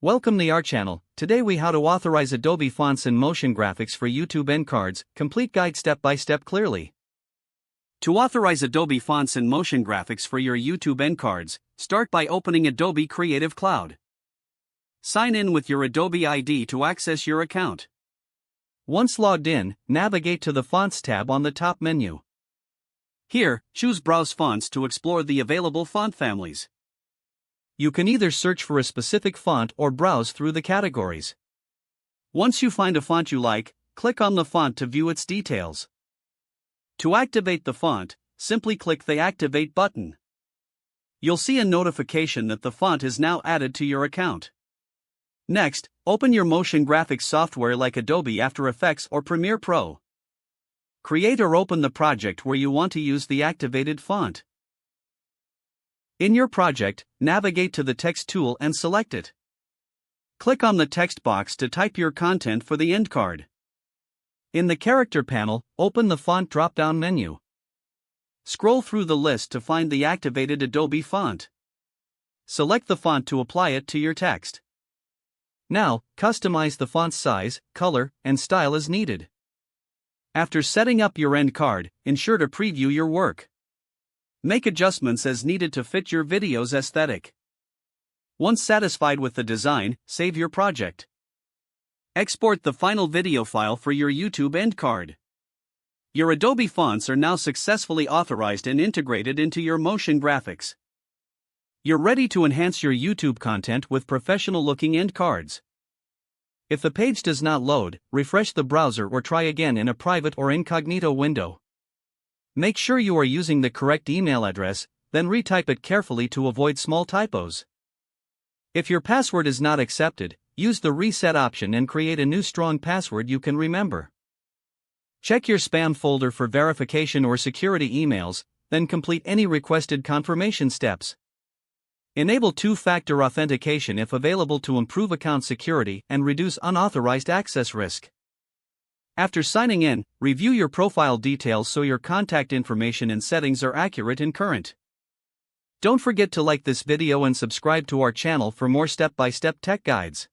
Welcome to our channel. Today we how to authorize Adobe Fonts and motion graphics for YouTube end cards, complete guide step by step clearly. To authorize Adobe Fonts and motion graphics for your YouTube end cards, start by opening Adobe Creative Cloud. Sign in with your Adobe ID to access your account. Once logged in, navigate to the Fonts tab on the top menu. Here, choose Browse Fonts to explore the available font families. You can either search for a specific font or browse through the categories. Once you find a font you like, click on the font to view its details. To activate the font, simply click the Activate button. You'll see a notification that the font is now added to your account. Next, open your motion graphics software like Adobe After Effects or Premiere Pro. Create or open the project where you want to use the activated font. In your project, navigate to the Text tool and select it. Click on the text box to type your content for the end card. In the Character panel, open the Font drop-down menu. Scroll through the list to find the activated Adobe font. Select the font to apply it to your text. Now, customize the font's size, color, and style as needed. After setting up your end card, ensure to preview your work. Make adjustments as needed to fit your video's aesthetic. Once satisfied with the design, save your project. Export the final video file for your YouTube end card. Your Adobe fonts are now successfully authorized and integrated into your motion graphics. You're ready to enhance your YouTube content with professional-looking end cards. If the page does not load, refresh the browser or try again in a private or incognito window. Make sure you are using the correct email address, then retype it carefully to avoid small typos. If your password is not accepted, use the reset option and create a new strong password you can remember. Check your spam folder for verification or security emails, then complete any requested confirmation steps. Enable two-factor authentication if available to improve account security and reduce unauthorized access risk. After signing in, review your profile details so your contact information and settings are accurate and current. Don't forget to like this video and subscribe to our channel for more step-by-step tech guides.